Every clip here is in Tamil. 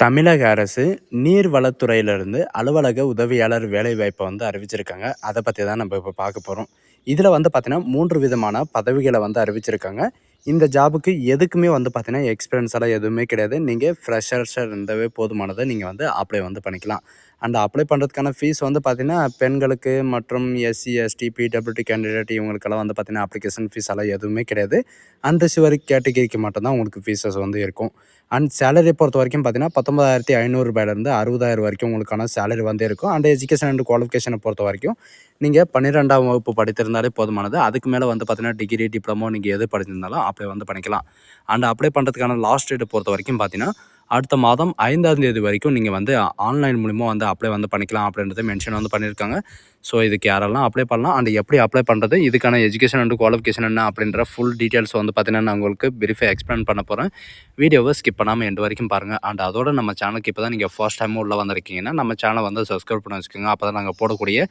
தமிழக அரசு நீர்வளத்துறையிலிருந்து அலுவலக உதவியாளர் வேலைவாய்ப்பை அறிவிச்சிருக்காங்க. அதை பற்றி தான் நம்ம இப்போ பார்க்க போகிறோம். இதில் பார்த்தீங்கன்னா 3 விதமான பதவிகளை அறிவிச்சிருக்காங்க. இந்த ஜாபுக்கு எதுக்குமே பார்த்தீங்கன்னா எக்ஸ்பீரியன்ஸ் எல்லாம் எதுவுமே கிடையாது. நீங்கள் ஃப்ரெஷர்ஸாக இருந்தாவே போதுமானதை நீங்கள் அப்ளை பண்ணிக்கலாம். அண்ட் அப்ளை பண்ணுறதுக்கான ஃபீஸ் பார்த்தீங்கன்னா பெண்களுக்கு மற்றும் எஸ்சி எஸ்டி பிடபிள்யூடி கேண்டிடேட் இவங்களுக்கெல்லாம் பார்த்தீங்கன்னா அப்ளிகேஷன் ஃபீஸ் எல்லாம் எதுவுமே கிடையாது. அன்ரிசர்வ்டு கேட்டகரிக்கு மட்டும்தான் உங்களுக்கு ஃபீஸஸ் இருக்கும். அண்ட் சேலரி பொறுத்த வரைக்கும் பார்த்தீங்கன்னா 19,500 60,000 வரைக்கும் உங்களுக்கான சேலரி இருக்கும். அண்ட் எஜுகேஷன் அண்ட் குவாலிஃபிகேஷனை பொறுத்த வரைக்கும் நீங்கள் 12ஆம் வகுப்பு படித்திருந்தாலே போதுமானது. அதுக்கு மேலே பார்த்தீங்கன்னா டிகிரி டிப்ளமோ நீங்கள் எது படிச்சிருந்தாலும் அப்ளை பண்ணிக்கலாம். அண்ட் அப்ளை பண்ணுறதுக்கான லாஸ்ட் டேட் பொறுத்த வரைக்கும் பார்த்தீங்கன்னா அடுத்த மாதம் 5ஆம் தேதி வரைக்கும் நீங்கள் ஆன்லைன் மூலிமா அப்ளை பண்ணிக்கலாம் அப்படின்றத மென்ஷன் பண்ணியிருக்காங்க. ஸோ இதுக்கு யாரெல்லாம் அப்ளை பண்ணலாம் அண்ட் எப்படி அப்ளை பண்ணுறது, இதுக்கான எஜுகேஷன் அண்ட் குவாலிஃபிகேஷன் என்ன அப்படின்ற ஃபுல் டீட்டெயில்ஸ் பார்த்தீங்கன்னா நான் உங்களுக்கு பிரீஃபாக எக்ஸ்பிளைன் பண்ண போகிறேன். வீடியோவை ஸ்கிப் பண்ணாமல் எண்டு வரைக்கும் பாருங்கள். அண்ட் அதோட நம்ம சேனலுக்கு இப்போ தான் நீங்கள் ஃபர்ஸ்ட் டைம் உள்ளே வந்திருக்கீங்கன்னா நம்ம சேனலை சப்ஸ்கிரைப் பண்ணி வச்சுக்கோங்க. அப்போ தான் நாங்கள் போடக்கூடிய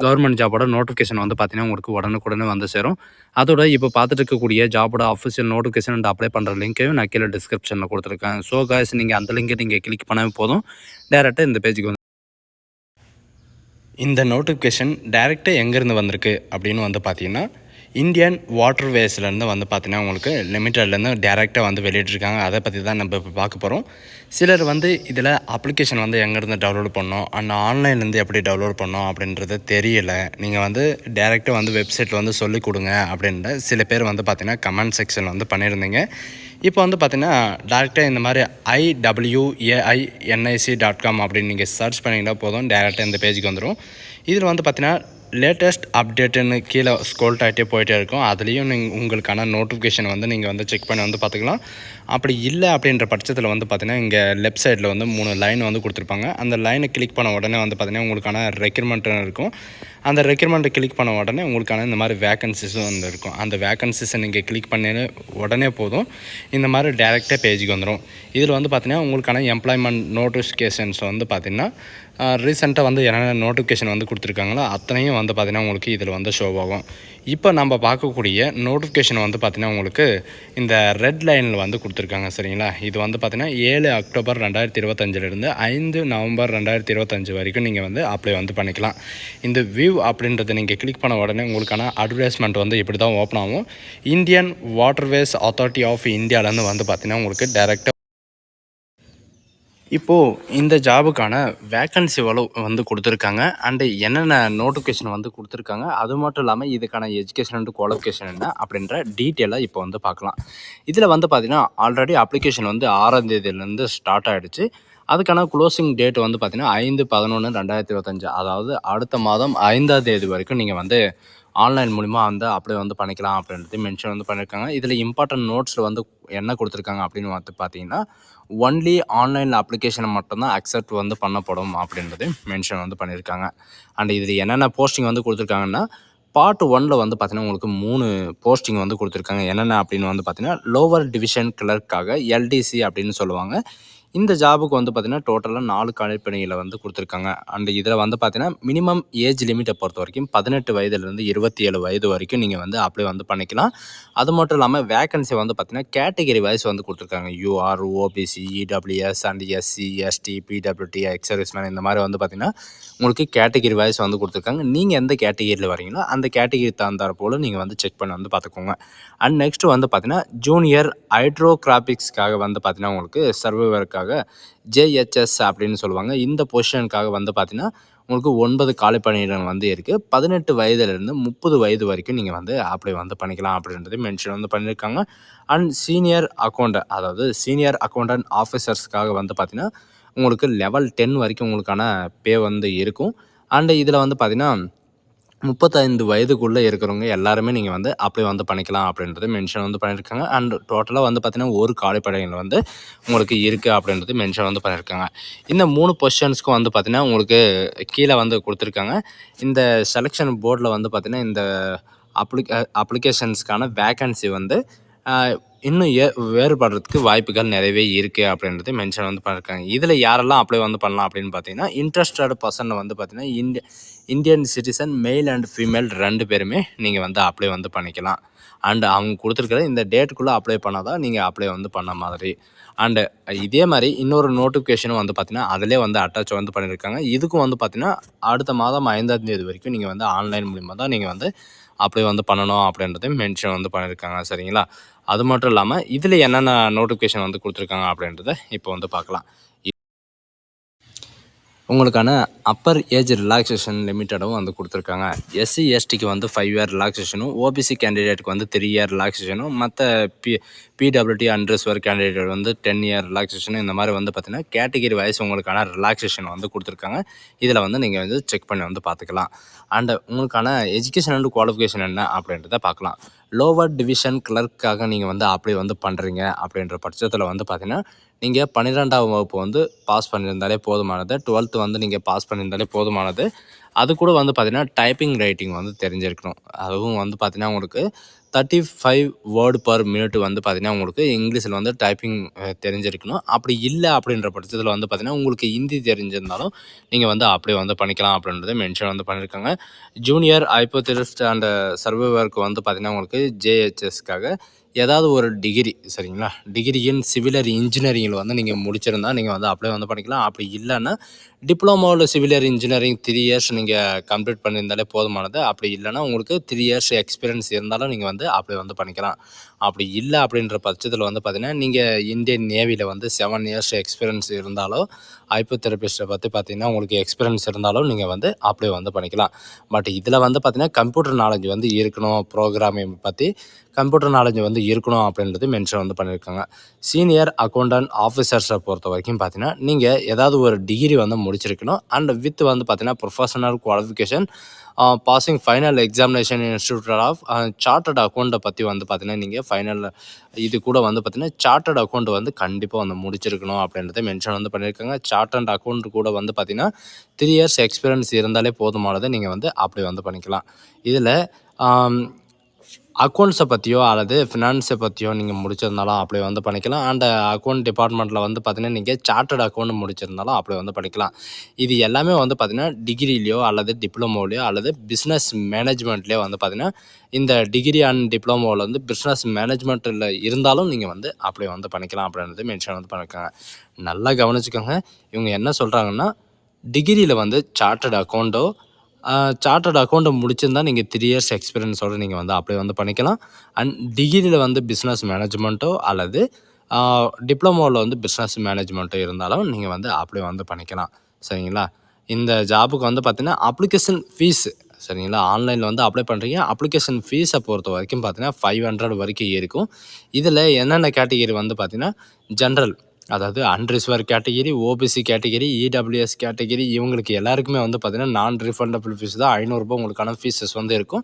கவர்மெண்ட் ஜாபோட நோட்டிஃபிகேஷன் பார்த்தீங்கன்னா உங்களுக்கு உடனுக்குடனே சேரும். அதோட இப்போ பார்த்துட்டு இருக்கக்கூடிய ஜாபோட அஃபிஷியல் நோட்டிஃபிகேஷன் அண்ட் அப்ளை பண்ணுற லிங்க்கையும் நான் கீழே டிஸ்கிரிப்ஷனில் கொடுத்துருக்கேன். ஸோ காய்ஸ் நீங்கள் அந்த லிங்கை நீங்கள் கிளிக் பண்ணவே போதும், டேரெக்டாக இந்த பேஜுக்கு இந்த நோட்டிஃபிகேஷன் டேரெக்டாக எங்கேருந்து வந்திருக்கு அப்படின்னு பார்த்தீங்கன்னா இந்தியன் வாட்டர்வேஸ்லேருந்து பார்த்தீங்கன்னா உங்களுக்கு லிமிட்டட்லேருந்து டேரெக்டாக வெளியிட்ருக்காங்க. அதை பற்றி தான் நம்ம இப்போ பார்க்க போகிறோம். சிலர் இதில் அப்ளிகேஷன் எங்கேருந்து டவுன்லோட் பண்ணோம் அண்ட் ஆன்லைன்லேருந்து எப்படி டவுன்லோட் பண்ணோம் அப்படின்றது தெரியல. நீங்கள் டேரெக்டாக வெப்சைட்டில் சொல்லிக் கொடுங்க அப்படின்ற சில பேர் பார்த்தீங்கன்னா கமெண்ட் செக்ஷனில் பண்ணியிருந்தீங்க. இப்போ பார்த்தீங்கன்னா டேரெக்டாக இந்த மாதிரி iwainic.com அப்படின்னு நீங்கள் சர்ச் பண்ணிங்கன்னா போதும், டேரெக்டாக இந்த பேஜுக்கு வந்துடும். இதில் பார்த்தீங்கன்னா லேட்டஸ்ட் அப்டேட்டுன்னு கீழே ஸ்க்ரோல் ஆகிட்டே போயிட்டே இருக்கும். அதுலேயும் உங்களுக்கான நோட்டிஃபிகேஷன் நீங்கள் செக் பண்ணி பார்த்துக்கலாம். அப்படி இல்லை அப்படின்ற பட்சத்தில் பார்த்தீங்கன்னா இங்கே லெஃப்ட் சைடில் 3 லைன் கொடுத்துருப்பாங்க. அந்த லைனை கிளிக் பண்ண உடனே பார்த்தீங்கன்னா உங்களுக்கான ரெக்யூர்மெண்ட்டும் இருக்கும். அந்த ரெக்யூர்மெண்ட்டை கிளிக் பண்ண உடனே உங்களுக்கான இந்த மாதிரி வேக்கன்சிஸும் இருக்கும். அந்த வேக்கன்சிஸை நீங்கள் கிளிக் பண்ண உடனே போதும், இந்த மாதிரி டேரெக்டாக பேஜுக்கு வந்துடும். இதில் பார்த்தீங்கன்னா உங்களுக்கான எம்ப்ளாய்மெண்ட் நோட்டிஃபிகேஷன்ஸ் பார்த்தீங்கன்னா ரீசெண்டாக என்னென்ன நோட்டிஃபிகேஷன் கொடுத்துருக்காங்களோ அத்தனையும் பார்த்தீங்கன்னா உங்களுக்கு இதில் ஷோ ஆகும். இப்போ நம்ம பார்க்கக்கூடிய நோட்டிஃபிகேஷன் பார்த்தீங்கன்னா உங்களுக்கு இந்த ரெட் லைனில் கொடுத்துருக்காங்க. சரிங்களா, இது பார்த்தீங்கன்னா 7 அக்டோபர் 2025 5 நவம்பர் 2025 வரைக்கும் நீங்கள் அப்ளை பண்ணிக்கலாம். இந்த வியூ அப்படின்றத நீங்கள் கிளிக் பண்ண உடனே உங்களுக்கான அட்வர்டைஸ்மெண்ட் இப்படி தான் ஓப்பன் ஆகும். இந்தியன் வாட்டர்வேஸ் அத்தாரிட்டி ஆஃப் இந்தியாவிலேருந்து பார்த்தீங்கன்னா உங்களுக்கு டேரெக்டாக இப்போது இந்த ஜாபுக்கான வேக்கன்சி எவ்வளோ கொடுத்துருக்காங்க அண்டு என்னென்ன நோட்டிஃபிகேஷன் கொடுத்துருக்காங்க, அது மட்டும் இல்லாமல் இதுக்கான எஜுகேஷன் அண்ட் குவாலிஃபிகேஷன் என்ன அப்படின்ற டீட்டெயிலாக இப்போ பார்க்கலாம். இதில் பார்த்தீங்கன்னா ஆல்ரெடி அப்ளிகேஷன் 6ஆம் தேதியிலேருந்து ஸ்டார்ட் ஆகிடுச்சு. அதுக்கான க்ளோசிங் டேட் பார்த்தீங்கன்னா 5/11/2025, அதாவது அடுத்த மாதம் 5ஆம் தேதி வரைக்கும் நீங்கள் ஆன்லைன் மூலிமா அப்ளை பண்ணிக்கலாம் அப்படின்றது மென்ஷன் பண்ணியிருக்காங்க. இதில் இம்பார்ட்டன்ட் நோட்ஸில் என்ன கொடுத்துருக்காங்க அப்படின்னு பார்த்தீங்கன்னா ஒன்லி ஆன்லைன் அப்ளிகேஷனை மட்டும்தான் அக்செப்ட் பண்ணப்படும் அப்படின்றது மென்ஷன் பண்ணியிருக்காங்க. அண்ட் இதில் என்னென்ன போஸ்டிங் கொடுத்துருக்காங்கன்னா பார்ட் 1ல் பார்த்தீங்கன்னா உங்களுக்கு 3 போஸ்டிங் கொடுத்துருக்காங்க. என்னென்ன அப்படின்னு பார்த்தீங்கன்னா லோவர் டிவிஷன் கிளர்க்காக எல்டிசி அப்படின்னு சொல்லுவாங்க. இந்த ஜாபுக்கு பார்த்தீங்கன்னா டோட்டலாக 4 காலிப்பணிகளை கொடுத்துருக்காங்க. அண்ட் இதில் பார்த்தீங்கன்னா மினிமம் ஏஜ் லிமிட்டை பொறுத்த வரைக்கும் 18 வயதுலேருந்து 27 வயது வரைக்கும் நீங்கள் அப்ளை பண்ணிக்கலாம். அது மட்டும் இல்லாமல் வேக்கன்சி பார்த்தீங்கன்னா கேட்டகரி வைஸ் கொடுத்துருக்காங்க. UR, OBC, EWS and SC, ST, PWD, ex serviceman, இந்த மாதிரி பார்த்தீங்கன்னா உங்களுக்கு கேட்டகரி வைஸ் கொடுத்துருக்காங்க. நீங்கள் எந்த கேட்டகரியில் வரீங்களோ அந்த கேட்டகரி தகுந்தாற் போல் நீங்கள் செக் பண்ணி பார்த்துக்கோங்க. அண்ட் நெக்ஸ்ட் பார்த்தீங்கன்னா ஜூனியர் ஹைட்ரோகிராபிக்ஸ்க்காக பார்த்தீங்கன்னா உங்களுக்கு சர்வைவருக்காக ஜேஹெச்எஸ் அப்படின்னு சொல்லுவாங்க. இந்த பொசிஷனுக்காக பார்த்தீங்கன்னா உங்களுக்கு 9 காலிப்பணியிடம் இருக்குது. 18 வயதுலேருந்து 30 வயது வரைக்கும் நீங்கள் அப்ளை பண்ணிக்கலாம் அப்படின்றது மென்ஷன் பண்ணியிருக்காங்க. அண்ட் சீனியர் அக்கௌண்டன்ட் ஆஃபீஸர்ஸ்க்காக பார்த்தீங்கன்னா உங்களுக்கு லெவல் 10 வரைக்கும் உங்களுக்கான பே இருக்கும். அண்டு இதில் பார்த்தீங்கன்னா 35 வயதுக்குள்ளே இருக்கிறவங்க எல்லாருமே நீங்கள் அப்ளை பண்ணிக்கலாம் அப்படின்றது மென்ஷன் பண்ணியிருக்காங்க. அண்ட் டோட்டலாக பார்த்தீங்கன்னா ஒரு காலிப்படைகள் உங்களுக்கு இருக்குது அப்படின்றது மென்ஷன் பண்ணியிருக்காங்க. இந்த 3 பொசிஷன்ஸ்க்கும் பார்த்தீங்கன்னா உங்களுக்கு கீழே கொடுத்துருக்காங்க. இந்த செலெக்ஷன் போர்டில் பார்த்தீங்கன்னா இந்த அப்ளிகேஷன்ஸ்க்கான வேக்கன்சி இன்னும் வேறுபடுறதுக்கு வாய்ப்புகள் நிறையவே இருக்குது அப்படின்றது மென்ஷன் பண்ணியிருக்காங்க. இதில் யாரெல்லாம் அப்ளை பண்ணலாம் அப்படின்னு பார்த்தீங்கன்னா இன்ட்ரெஸ்டட் பர்சன் பார்த்தீங்கன்னா Indian citizen male and female 2 பேருமே நீங்கள் வந்து அப்ளை வந்து பண்ணிக்கலாம். அண்ட் அவங்க கொடுத்துருக்குற இந்த டேட்டுக்குள்ளே அப்ளை பண்ணால் தான் நீங்கள் அப்ளை வந்து பண்ண மாதிரி. அண்டு இதே மாதிரி இன்னொரு நோட்டிஃபிகேஷனும் வந்து பார்த்திங்கன்னா அதிலே வந்து அட்டாச் வந்து பண்ணியிருக்காங்க. இதுக்கும் வந்து பார்த்திங்கன்னா அடுத்த மாதம் 5ஆம் தேதி வரைக்கும் நீங்கள் வந்து ஆன்லைன் மூலிமா தான் நீங்கள் வந்து அப்ளை வந்து பண்ணணும் அப்படின்றதையும் மென்ஷன் வந்து பண்ணியிருக்காங்க. சரிங்களா? அது மட்டும் இல்லாமல் இதில் என்னென்ன நோட்டிஃபிகேஷன் வந்து கொடுத்துருக்காங்க அப்படின்றத இப்போ வந்து பார்க்கலாம். உங்களுக்கான அப்பர் ஏஜ் ரிலாக்ஸேஷன் லிமிட்டடும் வந்து கொடுத்துருக்காங்க. எஸ்சி எஸ்டிக்கு வந்து 5 இயர் ரிலாக்ஸேஷனும், ஓபிசி கேண்டிடேட்டுக்கு வந்து 3 இயர் ரிலாக்ஸேஷனும், மற்ற பிடபிள்யூடி அன்ரிசர்வ்டு கேண்டிடேட் வந்து 10 இயர் ரிலாக்ஸேஷனும், இந்த மாதிரி வந்து பார்த்திங்கன்னா கேட்டகிரி வைஸ் உங்களுக்கான ரிலாக்ஸேஷன் வந்து கொடுத்துருக்காங்க. இதில் வந்து நீங்கள் வந்து செக் பண்ணி வந்து பார்த்துக்கலாம். அண்டு உங்களுக்கான எஜுகேஷன் அண்ட் குவாலிஃபிகேஷன் என்ன அப்படின்றத பார்க்கலாம். லோவர் டிவிஷன் கிளர்க்காக நீங்கள் வந்து அப்ளை வந்து பண்ணுறீங்க அப்படின்ற பட்சத்தில் வந்து பார்த்திங்கன்னா நீங்கள் 12ஆம் வகுப்பு வந்து பாஸ் பண்ணியிருந்தாலே போதுமானது. 12th வந்து நீங்கள் பாஸ் பண்ணியிருந்தாலே போதுமானது. அது கூட வந்து பார்த்திங்கன்னா டைப்பிங் ரைட்டிங் வந்து தெரிஞ்சிருக்கணும். அதுவும் வந்து பார்த்திங்கன்னா உங்களுக்கு 35 வேர்டு பர் மினிட் வந்து பார்த்திங்கன்னா உங்களுக்கு இங்கிலீஷில் வந்து டைப்பிங் தெரிஞ்சிருக்கணும். அப்படி இல்லை அப்படின்ற பட்சத்தில் வந்து பார்த்திங்கன்னா உங்களுக்கு ஹிந்தி தெரிஞ்சிருந்தாலும் நீங்கள் வந்து அப்ளை வந்து பண்ணிக்கலாம் அப்படின்றத மென்ஷன் வந்து பண்ணியிருக்காங்க. ஜூனியர் ஹைப்போதெரபிஸ்ட் அண்ட் சர்வைவருக்கு வந்து பார்த்திங்கன்னா உங்களுக்கு ஜேஹெச்எஸ்க்காக ஏதாவது ஒரு டிகிரி, சரிங்களா, டிகிரி இன் சிவில் இன்ஜினியரிங்கில் வந்து நீங்கள் முடிச்சிருந்தால் நீங்கள் வந்து அப்ளை வந்து பண்ணிக்கலாம். அப்படி இல்லைன்னா டிப்ளமோவில் சிவில் இன்ஜினியரிங் 3 இயர்ஸ் நீங்கள் கம்ப்ளீட் பண்ணியிருந்தாலே போதுமானது. அப்படி இல்லைனா உங்களுக்கு 3 இயர்ஸ் எக்ஸ்பீரியன்ஸ் இருந்தாலும் நீங்கள் வந்து அப்ளை வந்து பண்ணிக்கலாம். அப்படி இல்லை அப்படின்ற பட்சத்தில் வந்து பார்த்திங்கன்னா நீங்கள் இந்தியன் நேவியில் வந்து 7 இயர்ஸ் எக்ஸ்பீரியன்ஸ் இருந்தாலோ, ஹைப்போதெரபிஸ்ட்டை பற்றி பார்த்திங்கன்னா உங்களுக்கு எக்ஸ்பீரியன்ஸ் இருந்தாலும் நீங்கள் வந்து அப்ளை வந்து பண்ணிக்கலாம். பட் இதில் வந்து பார்த்திங்கன்னா கம்ப்யூட்டர் நாலேஜ் வந்து இருக்கணும், ப்ரோக்ராமிங் பற்றி கம்ப்யூட்டர் நாலேஜ் வந்து இருக்கணும் அப்படின்றது மென்ஷன் வந்து பண்ணியிருக்காங்க. சீனியர் அக்கௌண்டன்ட் ஆஃபீஸர்ஸை பொறுத்த வரைக்கும் பார்த்தீங்கன்னா நீங்கள் ஏதாவது ஒரு டிகிரி வந்து முடிச்சிருக்கணும். அண்ட் வித் வந்து பார்த்தீங்கன்னா professional qualification, passing final examination institute of chartered அக்கௌண்ட்டை பற்றி வந்து பார்த்தீங்கன்னா நீங்கள் ஃபைனல் இது கூட வந்து பார்த்தீங்கன்னா சார்ட்டர்ட் அக்கௌண்ட் வந்து கண்டிப்பாக வந்து முடிச்சிருக்கணும் அப்படின்றத மென்ஷன் வந்து பண்ணியிருக்காங்க. சார்ட்டர்ட் அக்கௌண்ட் கூட வந்து பார்த்தீங்கன்னா 3 இயர்ஸ் எக்ஸ்பீரியன்ஸ் இருந்தாலே போதுமானதை நீங்கள் வந்து அப்ளை வந்து பண்ணிக்கலாம். இதில் அக்கௌண்ட்ஸை பற்றியோ அல்லது ஃபினான்ஸை பற்றியோ நீங்கள் முடிச்சிருந்தாலும் அப்ளை வந்து பண்ணிக்கலாம். அண்ட் அக்கௌண்ட் டிபார்ட்மெண்ட்டில் வந்து பார்த்திங்கன்னா நீங்கள் சார்ட்டர்ட் அக்கௌண்ட் முடிச்சிருந்தாலும் அப்ளை வந்து பண்ணிக்கலாம். இது எல்லாமே வந்து பார்த்திங்கன்னா டிகிரிலையோ அல்லது டிப்ளமோலையோ அல்லது பிஸ்னஸ் மேனேஜ்மெண்ட்லேயோ வந்து பார்த்திங்கன்னா இந்த டிகிரி அண்ட் டிப்ளமோவில் வந்து பிஸ்னஸ் மேனேஜ்மெண்ட்டில் இருந்தாலும் நீங்கள் வந்து அப்ளை வந்து பண்ணிக்கலாம் அப்படின்றது மென்ஷன் வந்து பண்ணியிருக்காங்க. நல்லா கவனிச்சுக்கோங்க. இவங்க என்ன சொல்கிறாங்கன்னா டிகிரியில் வந்து சார்ட்டர்ட் அக்கௌண்ட்டோ சார்ட்டர்ட் அக்கௌண்ட்டை முடிச்சிருந்தால் நீங்கள் 3 இயர்ஸ் எக்ஸ்பீரியன்ஸோடு நீங்கள் வந்து அப்ளை வந்து பண்ணிக்கலாம். அண்ட் டிகிரியில் வந்து பிஸ்னஸ் மேனேஜ்மெண்ட்டோ அல்லது டிப்ளமோவில் வந்து பிஸ்னஸ் மேனேஜ்மெண்ட்டோ இருந்தாலும் நீங்கள் வந்து அப்ளை வந்து பண்ணிக்கலாம். சரிங்களா? இந்த ஜாபுக்கு வந்து பார்த்திங்கன்னா அப்ளிகேஷன் ஃபீஸு, சரிங்களா, ஆன்லைனில் வந்து அப்ளை பண்ணுறீங்க. அப்ளிகேஷன் ஃபீஸை பொறுத்த வரைக்கும் பார்த்திங்கன்னா 500 வரைக்கும் இருக்கும். இதில் என்னென்ன கேட்டகிரி வந்து பார்த்திங்கன்னா ஜென்ரல், அதாவது unreserved category, OBC category, EWS category, இவங்களுக்கு எல்லாருக்குமே வந்து பார்த்திங்கன்னா நான் ரீஃபண்டபிள் ஃபீஸ் தான் ₹500 உங்களுக்கான ஃபீஸஸ் வந்து இருக்கும்.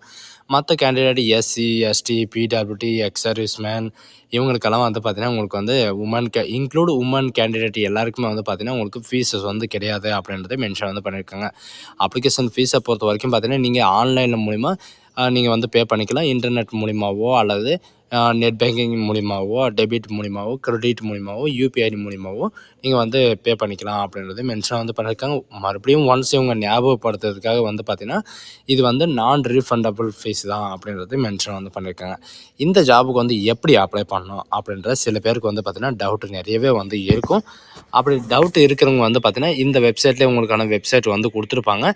மற்ற candidate SC, ST, PWD, ex serviceman இவங்களுக்கெல்லாம் வந்து பார்த்திங்கன்னா உங்களுக்கு வந்து உமன் கேண்டிடேட் எல்லாருக்குமே வந்து பார்த்திங்கன்னா உங்களுக்கு ஃபீஸஸ் வந்து கிடையாது அப்படின்றத மென்ஷன் வந்து பண்ணியிருக்காங்க. அப்ளிகேஷன் ஃபீஸை பொறுத்த வரைக்கும் பார்த்திங்கன்னா நீங்கள் ஆன்லைன் மூலிமா நீங்கள் வந்து பே பண்ணிக்கலாம். இன்டர்நெட் மூலிமாவோ அல்லது நெட் பேங்கிங் மூலிமாவோ, டெபிட் மூலிமாவோ, கிரெடிட் மூலிமாவோ, யூபிஐ மூலிமாவோ நீங்கள் வந்து பே பண்ணிக்கலாம் அப்படின்றது மென்ஷன் வந்து பண்ணியிருக்காங்க. மறுபடியும் ஒன்ஸ் இவங்க ஞாபகப்படுத்துறதுக்காக வந்து பார்த்திங்கன்னா இது வந்து நான் ரீஃபண்டபிள் ஃபீஸ் தான் அப்படின்றது மென்ஷன் வந்து பண்ணியிருக்காங்க. இந்த ஜாபுக்கு வந்து எப்படி அப்ளை பண்ணணும் அப்படின்ற சில பேருக்கு வந்து பார்த்திங்கன்னா டவுட் நிறையவே வந்து இருக்கும். அப்படி டவுட் இருக்கிறவங்க வந்து பார்த்திங்கன்னா இந்த வெப்சைட்லேயே உங்களுக்கான வெப்சைட் வந்து கொடுத்துருப்பாங்க.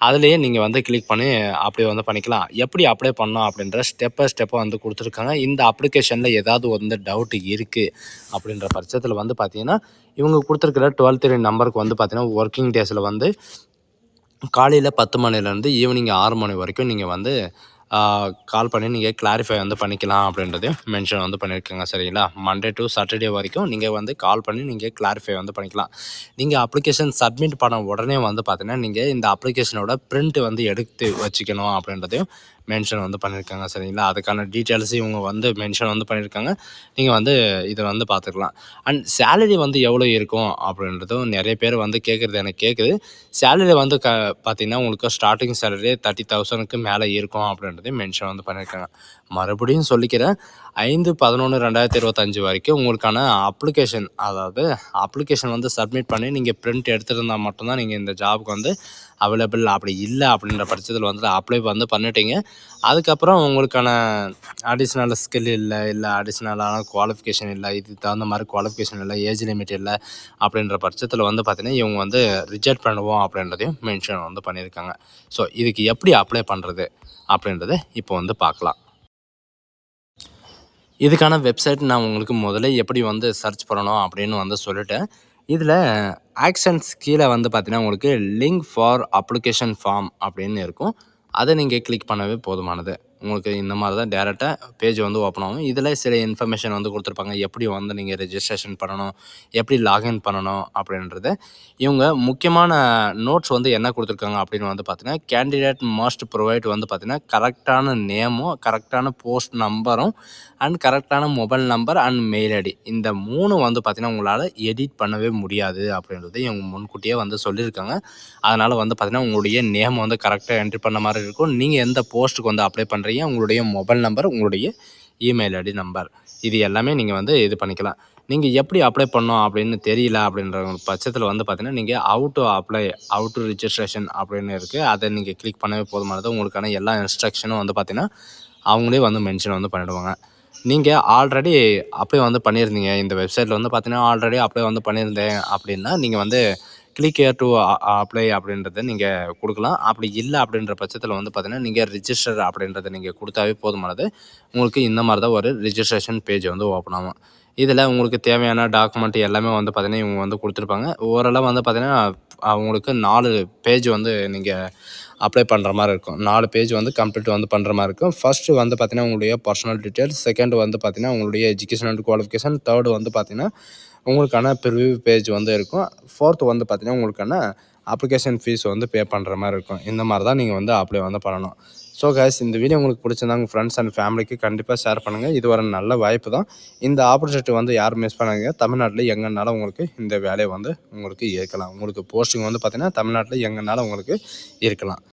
அதுலேயே நீங்கள் வந்து கிளிக் பண்ணி அப்ளை வந்து பண்ணிக்கலாம். எப்படி அப்ளை பண்ணணும் அப்படின்ற ஸ்டெப்பாக வந்து கொடுத்துருக்காங்க. இந்த அப்ளிகேஷனில் ஏதாவது வந்து டவுட் இருக்குது அப்படின்ற பட்சத்தில் வந்து பார்த்திங்கன்னா இவங்க கொடுத்துருக்கிற 12 நம்பருக்கு வந்து பார்த்திங்கன்னா ஒர்க்கிங் டேஸில் வந்து காலையில் 10 மணிலேருந்து ஈவினிங் 6 மணி வரைக்கும் நீங்கள் வந்து கால் பண்ணி நீங்கள் கிளாரிஃபை வந்து பண்ணிக்கலாம் அப்படின்றதையும் மென்ஷன் வந்து பண்ணியிருக்காங்க. சரிங்களா? மண்டே டு சாட்டர்டே வரைக்கும் நீங்கள் வந்து கால் பண்ணி நீங்கள் கிளாரிஃபை வந்து பண்ணிக்கலாம். நீங்கள் அப்ளிகேஷன் சப்மிட் பண்ண உடனே வந்து பார்த்தீங்கன்னா நீங்கள் இந்த அப்ளிகேஷனோட பிரிண்ட் வந்து எடுத்து வச்சுக்கணும் அப்படின்றதையும் மென்ஷன் வந்து பண்ணியிருக்காங்க. சரிங்களா? அதுக்கான டீட்டெயில்ஸ் இவங்க வந்து மென்ஷன் வந்து பண்ணியிருக்காங்க. நீங்கள் வந்து இதை வந்து பார்த்துக்கலாம். அண்ட் சேலரி வந்து எவ்வளோ இருக்கும் அப்படின்றதும் நிறைய பேர் வந்து கேட்குறது எனக்கு கேட்குது. சேலரி வந்து பார்த்தீங்கன்னா உங்களுக்கு ஸ்டார்டிங் சேலரி 30,000க்கு மேலே இருக்கும் அப்படின்றதையும் மென்ஷன் வந்து பண்ணியிருக்காங்க. மறுபடியும் சொல்லிக்கிறேன், 5/11/2025 வரைக்கும் உங்களுக்கான அப்ளிகேஷன், அதாவது அப்ளிகேஷன் வந்து சப்மிட் பண்ணி நீங்கள் பிரிண்ட் எடுத்துருந்தா மட்டும்தான் நீங்கள் இந்த ஜாபுக்கு வந்து அவைலபிள். அப்படி இல்லை அப்படின்ற பட்சத்தில் வந்து அப்ளை வந்து பண்ணிட்டீங்க. அதுக்கப்புறம் உங்களுக்கான அடிஷ்னல் ஸ்கில் இல்லை அடிஷ்னலான குவாலிஃபிகேஷன் இல்லை, இதுக்கு தகுந்த மாதிரி குவாலிஃபிகேஷன் இல்லை, ஏஜ் லிமிட் இல்லை அப்படின்ற பட்சத்தில் வந்து பார்த்திங்கன்னா இவங்க வந்து ரிஜெக்ட் பண்ணுவோம் அப்படின்றதையும் மென்ஷன் வந்து பண்ணியிருக்காங்க. ஸோ இதுக்கு எப்படி அப்ளை பண்ணுறது அப்படின்றத இப்போ வந்து பார்க்கலாம். இதுக்கான வெப்சைட் நான் உங்களுக்கு முதல்ல எப்படி வந்து சர்ச் பண்ணணும் அப்படின்னு வந்து சொல்லிட்டேன். இதில் ஆக்ஷன்ஸ் கீழே வந்து பார்த்தீங்கன்னா உங்களுக்கு லிங்க் ஃபார் அப்ளிகேஷன் ஃபார்ம் அப்படின்னு இருக்கும். அதை நீங்கள் கிளிக் பண்ணவே போதுமானது. உங்களுக்கு இந்த மாதிரி தான் டேரெக்டாக பேஜ் வந்து ஓப்பன் ஆகும். இதில் சில இன்ஃபர்மேஷன் வந்து கொடுத்துருப்பாங்க, எப்படி வந்து நீங்கள் ரெஜிஸ்ட்ரேஷன் பண்ணணும், எப்படி லாகின் பண்ணணும் அப்படின்றது. இவங்க முக்கியமான நோட்ஸ் வந்து என்ன கொடுத்துருக்காங்க அப்படின்னு வந்து பார்த்தீங்கன்னா, கேண்டிடேட் மஸ்ட் ப்ரொவைட் வந்து பார்த்தீங்கன்னா கரெக்டான நேமும், கரெக்டான போஸ்ட் நம்பரும் அண்ட் கரெக்டான mobile number and mail ID. இந்த 3 வந்து பார்த்தீங்கன்னா உங்களால் எடிட் பண்ணவே முடியாது அப்படின்றது இவங்க முன்கூட்டியே வந்து சொல்லியிருக்காங்க. அதனால் வந்து பார்த்தீங்கன்னா உங்களுடைய நேம் வந்து கரெக்டாக என்ட்ரி பண்ண மாதிரி இருக்கும். நீங்கள் எந்த போஸ்ட்டுக்கு வந்து அப்ளை பண்ணுறீங்க, உங்களுடைய மொபைல் நம்பர், உங்களுடைய இமெயில் ஐடி நம்பர், இது எல்லாமே நீங்கள் வந்து இது பண்ணிக்கலாம். நீங்கள் எப்படி அப்ளை பண்ணணும் அப்படின்னு தெரியல அப்படின்ற பட்சத்தில் வந்து பார்த்தீங்கன்னா, நீங்கள் ஹவ் டு ரிஜிஸ்ட்ரேஷன் அப்படின்னு இருக்குது. அதை நீங்கள் கிளிக் பண்ணவே போதுமானது. உங்களுக்கான எல்லா இன்ஸ்ட்ரக்ஷனும் வந்து பார்த்தீங்கன்னா அவங்களே வந்து மென்ஷன் வந்து பண்ணிவிடுவாங்க. நீங்கள் ஆல்ரெடி அப்ளை வந்து பண்ணியிருந்தீங்க, இந்த வெப்சைட்டில் வந்து பார்த்தீங்கன்னா ஆல்ரெடி அப்ளை வந்து பண்ணியிருந்தேன் அப்படின்னா, நீங்கள் வந்து கிளிக் ஹியர் டு அப்ளை அப்படின்றத நீங்கள் கொடுக்கலாம். அப்படி இல்லை அப்படின்ற பட்சத்தில் வந்து பார்த்தீங்கன்னா, நீங்கள் ரிஜிஸ்டர் அப்படின்றத நீங்கள் கொடுத்தாவே போதுமானது. உங்களுக்கு இந்த மாதிரி தான் ஒரு ரிஜிஸ்ட்ரேஷன் பேஜ் வந்து ஓப்பன் ஆகும். இதில் உங்களுக்கு தேவையான டாக்குமெண்ட் எல்லாமே வந்து பார்த்தீங்கன்னா இவங்க வந்து கொடுத்துருப்பாங்க. ஓரளவு வந்து பார்த்தீங்கன்னா அவங்களுக்கு 4 பேஜ் வந்து நீங்கள் அப்ளை பண்ணுற மாதிரி இருக்கும். 4 பேஜ் வந்து கம்ப்ளீட் வந்து பண்ணுற மாதிரி இருக்கும். ஃபர்ஸ்ட்டு வந்து பார்த்தீங்கன்னா உங்களுடைய பர்சனல் டீட்டெயில்ஸ், செகண்ட் வந்து பார்த்தீங்கன்னா உங்களுடைய எஜுகேஷன் அண்ட் குவாலிஃபிகேஷன், தேர்டு வந்து பார்த்தீங்கன்னா உங்களுக்கான ப்ரிவ்யூ பேஜ் வந்து இருக்கும். ஃபோர்த்து வந்து பார்த்தீங்கன்னா உங்களுக்கான அப்ளிகேஷன் ஃபீஸ் வந்து பே பண்ணுற மாதிரி இருக்கும். இந்த மாதிரி தான் நீங்கள் வந்து அப்ளை வந்து பண்ணணும். ஸோ கைஸ், இந்த வீடியோ உங்களுக்கு பிடிச்சிருந்தா உங்கள் ஃப்ரெண்ட்ஸ் அண்ட் ஃபேமிலிக்கு கண்டிப்பாக ஷேர் பண்ணுங்கள். இது ஒரு நல்ல வாய்ப்பு தான். இந்த ஆப்பர்ச்சுனிட்டி வந்து யாரும் மிஸ் பண்ணாதீங்க. தமிழ்நாட்டில் எங்கேனாலும் உங்களுக்கு இந்த வேலையை வந்து உங்களுக்கு இருக்கலாம். உங்களுக்கு போஸ்டிங் வந்து பார்த்தீங்கன்னா தமிழ்நாட்டில் எங்கேனாலும் உங்களுக்கு இருக்கலாம்.